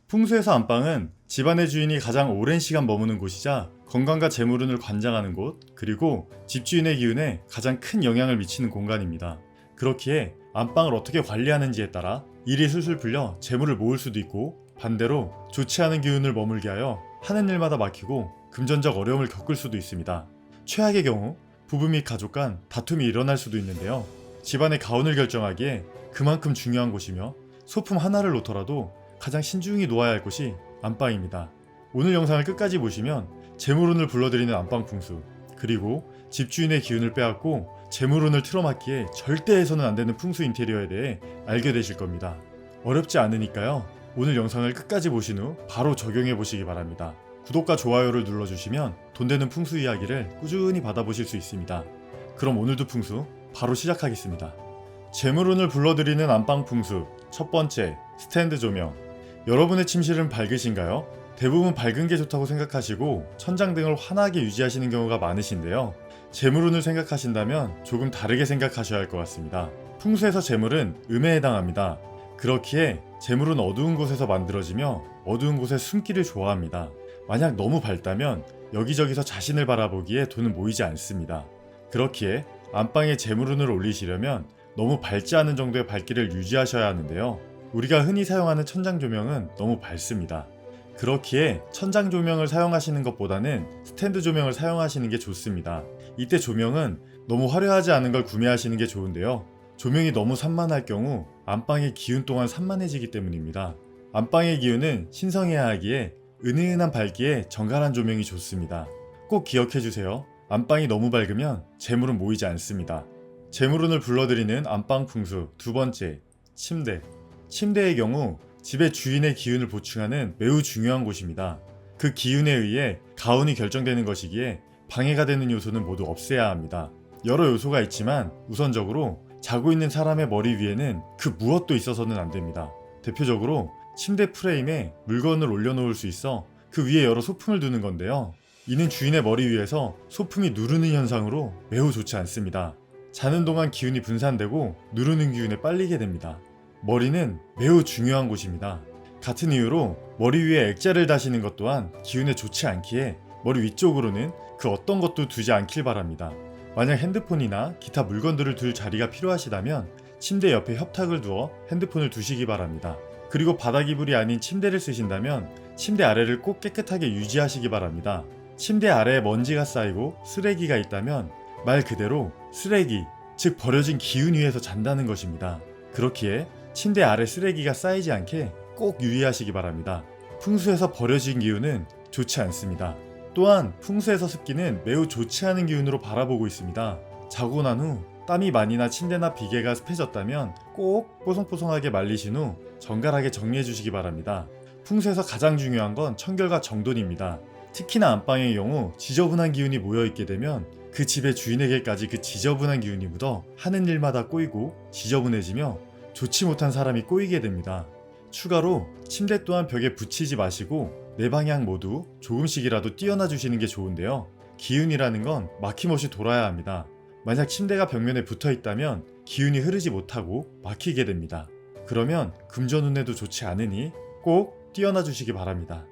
풍수에서 안방은 집안의 주인이 가장 오랜 시간 머무는 곳이자 건강과 재물운을 관장하는 곳, 그리고 집주인의 기운에 가장 큰 영향을 미치는 공간입니다. 그렇기에 안방을 어떻게 관리하는지에 따라 일이 술술 풀려 재물을 모을 수도 있고, 반대로 좋지 않은 기운을 머물게 하여 하는 일마다 막히고 금전적 어려움을 겪을 수도 있습니다. 최악의 경우 부부 및 가족 간 다툼이 일어날 수도 있는데요. 집안의 가운을 결정하기에 그만큼 중요한 곳이며, 소품 하나를 놓더라도 가장 신중히 놓아야 할 곳이 안방입니다. 오늘 영상을 끝까지 보시면 재물운을 불러들이는 안방 풍수, 그리고 집주인의 기운을 빼앗고 재물운을 틀어막기에 절대 해서는 안 되는 풍수 인테리어에 대해 알게 되실 겁니다. 어렵지 않으니까요. 오늘 영상을 끝까지 보신 후 바로 적용해 보시기 바랍니다. 구독과 좋아요를 눌러주시면 돈 되는 풍수 이야기를 꾸준히 받아보실 수 있습니다. 그럼 오늘도 풍수 바로 시작하겠습니다. 재물운을 불러들이는 안방 풍수, 첫 번째, 스탠드 조명. 여러분의 침실은 밝으신가요? 대부분 밝은 게 좋다고 생각하시고 천장등을 환하게 유지하시는 경우가 많으신데요. 재물운을 생각하신다면 조금 다르게 생각하셔야 할 것 같습니다. 풍수에서 재물은 음에 해당합니다. 그렇기에 재물은 어두운 곳에서 만들어지며 어두운 곳에 숨기를 좋아합니다. 만약 너무 밝다면 여기저기서 자신을 바라보기에 돈은 모이지 않습니다. 그렇기에 안방에 재물운을 올리시려면 너무 밝지 않은 정도의 밝기를 유지하셔야 하는데요. 우리가 흔히 사용하는 천장 조명은 너무 밝습니다. 그렇기에 천장 조명을 사용하시는 것보다는 스탠드 조명을 사용하시는 게 좋습니다. 이때 조명은 너무 화려하지 않은 걸 구매하시는 게 좋은데요. 조명이 너무 산만할 경우 안방의 기운 또한 산만해지기 때문입니다. 안방의 기운은 신성해야 하기에 은은한 밝기에 정갈한 조명이 좋습니다. 꼭 기억해주세요. 안방이 너무 밝으면 재물은 모이지 않습니다. 재물운을 불러들이는 안방 풍수, 두 번째, 침대. 침대의 경우 집의 주인의 기운을 보충하는 매우 중요한 곳입니다. 그 기운에 의해 가운이 결정되는 것이기에 방해가 되는 요소는 모두 없애야 합니다. 여러 요소가 있지만 우선적으로 자고 있는 사람의 머리 위에는 그 무엇도 있어서는 안 됩니다. 대표적으로 침대 프레임에 물건을 올려놓을 수 있어 그 위에 여러 소품을 두는 건데요. 이는 주인의 머리 위에서 소품이 누르는 현상으로 매우 좋지 않습니다. 자는 동안 기운이 분산되고 누르는 기운에 빨리게 됩니다. 머리는 매우 중요한 곳입니다. 같은 이유로 머리 위에 액자를 다시는 것 또한 기운에 좋지 않기에 머리 위쪽으로는 그 어떤 것도 두지 않길 바랍니다. 만약 핸드폰이나 기타 물건들을 둘 자리가 필요하시다면 침대 옆에 협탁을 두어 핸드폰을 두시기 바랍니다. 그리고 바닥 이불이 아닌 침대를 쓰신다면 침대 아래를 꼭 깨끗하게 유지하시기 바랍니다. 침대 아래에 먼지가 쌓이고 쓰레기가 있다면 말 그대로 쓰레기, 즉 버려진 기운 위에서 잔다는 것입니다. 그렇기에 침대 아래 쓰레기가 쌓이지 않게 꼭 유의하시기 바랍니다. 풍수에서 버려진 기운은 좋지 않습니다. 또한 풍수에서 습기는 매우 좋지 않은 기운으로 바라보고 있습니다. 자고 난 후 땀이 많이 나 침대나 비계가 습해졌다면 꼭 뽀송뽀송하게 말리신 후 정갈하게 정리해 주시기 바랍니다. 풍수에서 가장 중요한 건 청결과 정돈입니다. 특히나 안방의 경우 지저분한 기운이 모여있게 되면 그 집의 주인에게까지 그 지저분한 기운이 묻어 하는 일마다 꼬이고 지저분해지며 좋지 못한 사람이 꼬이게 됩니다. 추가로 침대 또한 벽에 붙이지 마시고 네 방향 모두 조금씩이라도 띄어놔 주시는 게 좋은데요. 기운이라는 건 막힘없이 돌아야 합니다. 만약 침대가 벽면에 붙어 있다면 기운이 흐르지 못하고 막히게 됩니다. 그러면 금전운에도 좋지 않으니 꼭 띄어놔 주시기 바랍니다.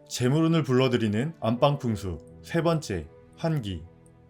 재물운을 불러들이는 안방 풍수, 세 번째, 환기.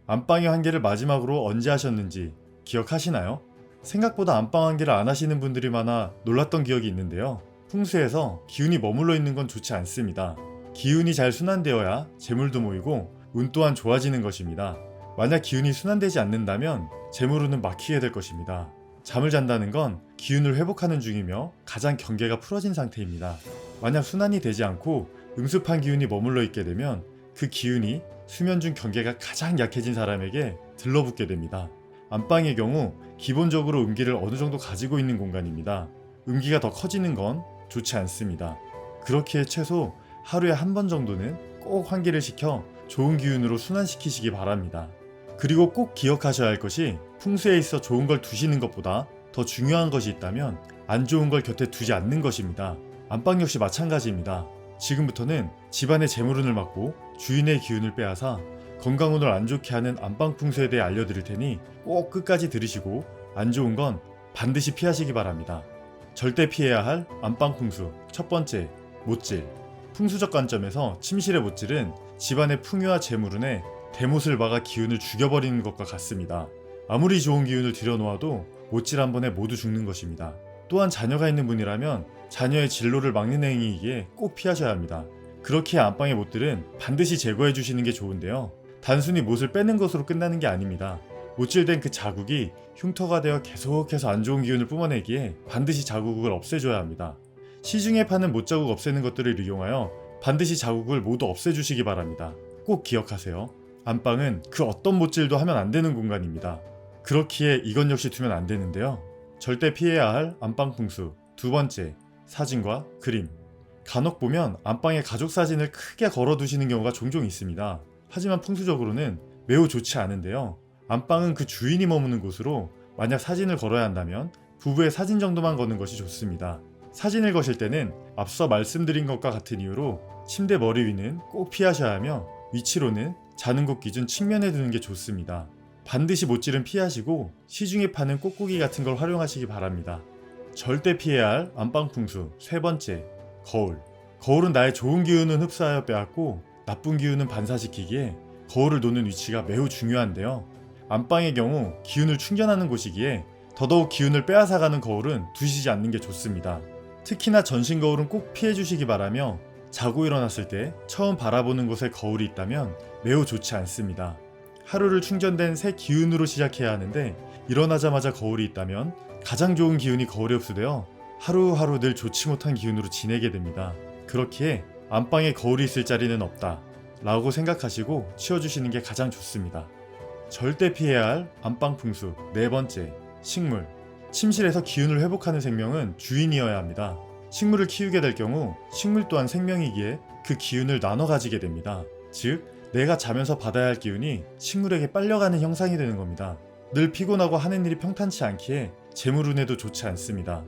안방의 환기를 마지막으로 언제 하셨는지 기억하시나요? 생각보다 안방 환기를 안 하시는 분들이 많아 놀랐던 기억이 있는데요. 풍수에서 기운이 머물러 있는 건 좋지 않습니다. 기운이 잘 순환되어야 재물도 모이고 운 또한 좋아지는 것입니다. 만약 기운이 순환되지 않는다면 재물운은 막히게 될 것입니다. 잠을 잔다는 건 기운을 회복하는 중이며 가장 경계가 풀어진 상태입니다. 만약 순환이 되지 않고 음습한 기운이 머물러 있게 되면 그 기운이 수면 중 경계가 가장 약해진 사람에게 들러붙게 됩니다. 안방의 경우 기본적으로 음기를 어느 정도 가지고 있는 공간입니다. 음기가 더 커지는 건 좋지 않습니다. 그렇기에 최소 하루에 한 번 정도는 꼭 환기를 시켜 좋은 기운으로 순환시키시기 바랍니다. 그리고 꼭 기억하셔야 할 것이 풍수에 있어 좋은 걸 두시는 것보다 더 중요한 것이 있다면 안 좋은 걸 곁에 두지 않는 것입니다. 안방 역시 마찬가지입니다. 지금부터는 집안의 재물운을 막고 주인의 기운을 빼앗아 건강운을 안 좋게 하는 안방 풍수에 대해 알려드릴 테니 꼭 끝까지 들으시고 안 좋은 건 반드시 피하시기 바랍니다. 절대 피해야 할 안방 풍수, 첫 번째, 못질. 풍수적 관점에서 침실의 못질은 집안의 풍요와 재물운에 대못을 막아 기운을 죽여버리는 것과 같습니다. 아무리 좋은 기운을 들여놓아도 못질 한 번에 모두 죽는 것입니다. 또한 자녀가 있는 분이라면 자녀의 진로를 막는 행위이기에 꼭 피하셔야 합니다. 그렇기에 안방의 못들은 반드시 제거해 주시는 게 좋은데요. 단순히 못을 빼는 것으로 끝나는 게 아닙니다. 못질된 그 자국이 흉터가 되어 계속해서 안 좋은 기운을 뿜어내기에 반드시 자국을 없애줘야 합니다. 시중에 파는 못자국 없애는 것들을 이용하여 반드시 자국을 모두 없애주시기 바랍니다. 꼭 기억하세요. 안방은 그 어떤 못질도 하면 안 되는 공간입니다. 그렇기에 이건 역시 두면 안 되는데요. 절대 피해야 할 안방 풍수. 두 번째, 사진과 그림. 간혹 보면 안방에 가족 사진을 크게 걸어두시는 경우가 종종 있습니다. 하지만 풍수적으로는 매우 좋지 않은데요. 안방은 그 주인이 머무는 곳으로 만약 사진을 걸어야 한다면 부부의 사진 정도만 거는 것이 좋습니다. 사진을 거실 때는 앞서 말씀드린 것과 같은 이유로 침대 머리 위는 꼭 피하셔야 하며 위치로는 자는 곳 기준 측면에 두는 게 좋습니다. 반드시 못질은 피하시고 시중에 파는 뽁뽁이 같은 걸 활용하시기 바랍니다. 절대 피해야 할 안방 풍수. 세 번째, 거울. 거울은 나의 좋은 기운은 흡수하여 빼앗고 나쁜 기운은 반사시키기에 거울을 놓는 위치가 매우 중요한데요. 안방의 경우 기운을 충전하는 곳이기에 더더욱 기운을 빼앗아가는 거울은 두시지 않는 게 좋습니다. 특히나 전신 거울은 꼭 피해주시기 바라며 자고 일어났을 때 처음 바라보는 곳에 거울이 있다면 매우 좋지 않습니다. 하루를 충전된 새 기운으로 시작해야 하는데 일어나자마자 거울이 있다면 가장 좋은 기운이 거울에 흡수되어 하루하루 늘 좋지 못한 기운으로 지내게 됩니다. 그렇기에 안방에 거울이 있을 자리는 없다 라고 생각하시고 치워주시는 게 가장 좋습니다. 절대 피해야 할 안방 풍수. 네 번째, 식물. 침실에서 기운을 회복하는 생명은 주인이어야 합니다. 식물을 키우게 될 경우 식물 또한 생명이기에 그 기운을 나눠 가지게 됩니다. 즉, 내가 자면서 받아야 할 기운이 식물에게 빨려가는 형상이 되는 겁니다. 늘 피곤하고 하는 일이 평탄치 않기에 재물운에도 좋지 않습니다.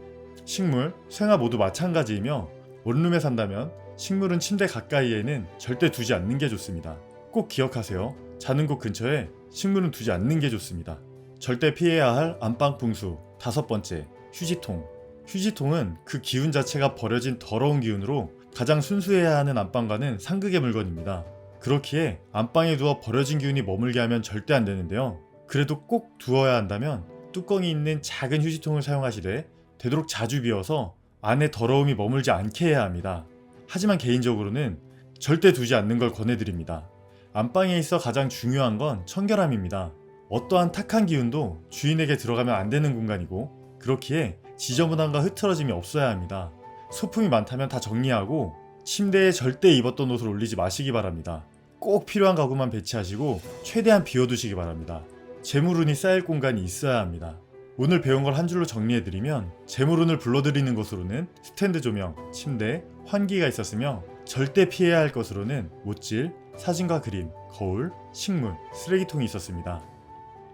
식물, 쇠가 모두 마찬가지이며 원룸에 산다면 식물은 침대 가까이에는 절대 두지 않는 게 좋습니다. 꼭 기억하세요. 자는 곳 근처에 식물은 두지 않는 게 좋습니다. 절대 피해야 할 안방 풍수. 다섯 번째, 휴지통. 휴지통은 그 기운 자체가 버려진 더러운 기운으로 가장 순수해야 하는 안방과는 상극의 물건입니다. 그렇기에 안방에 두어 버려진 기운이 머물게 하면 절대 안 되는데요. 그래도 꼭 두어야 한다면 뚜껑이 있는 작은 휴지통을 사용하시되 되도록 자주 비워서 안에 더러움이 머물지 않게 해야 합니다. 하지만 개인적으로는 절대 두지 않는 걸 권해드립니다. 안방에 있어 가장 중요한 건 청결함입니다. 어떠한 탁한 기운도 주인에게 들어가면 안 되는 공간이고 그렇기에 지저분함과 흐트러짐이 없어야 합니다. 소품이 많다면 다 정리하고 침대에 절대 입었던 옷을 올리지 마시기 바랍니다. 꼭 필요한 가구만 배치하시고 최대한 비워두시기 바랍니다. 재물운이 쌓일 공간이 있어야 합니다. 오늘 배운 걸 한 줄로 정리해드리면 재물운을 불러들이는 것으로는 스탠드 조명, 침대, 환기가 있었으며 절대 피해야 할 것으로는 못질, 사진과 그림, 거울, 식물, 쓰레기통이 있었습니다.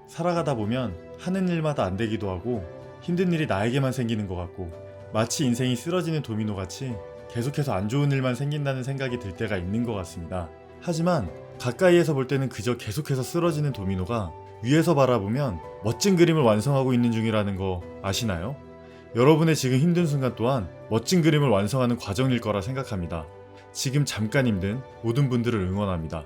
살아가다 보면 하는 일마다 안 되기도 하고 힘든 일이 나에게만 생기는 것 같고 마치 인생이 쓰러지는 도미노같이 계속해서 안 좋은 일만 생긴다는 생각이 들 때가 있는 것 같습니다. 하지만 가까이에서 볼 때는 그저 계속해서 쓰러지는 도미노가 위에서 바라보면 멋진 그림을 완성하고 있는 중이라는 거 아시나요? 여러분의 지금 힘든 순간 또한 멋진 그림을 완성하는 과정일 거라 생각합니다. 지금 잠깐 힘든 모든 분들을 응원합니다.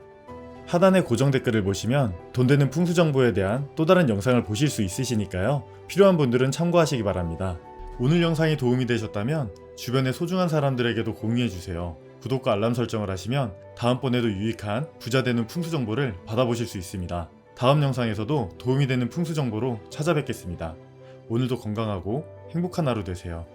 하단의 고정 댓글을 보시면 돈 되는 풍수 정보에 대한 또 다른 영상을 보실 수 있으시니까요. 필요한 분들은 참고하시기 바랍니다. 오늘 영상이 도움이 되셨다면 주변의 소중한 사람들에게도 공유해주세요. 구독과 알람 설정을 하시면 다음번에도 유익한 부자 되는 풍수 정보를 받아보실 수 있습니다. 다음 영상에서도 도움이 되는 풍수 정보로 찾아뵙겠습니다. 오늘도 건강하고 행복한 하루 되세요.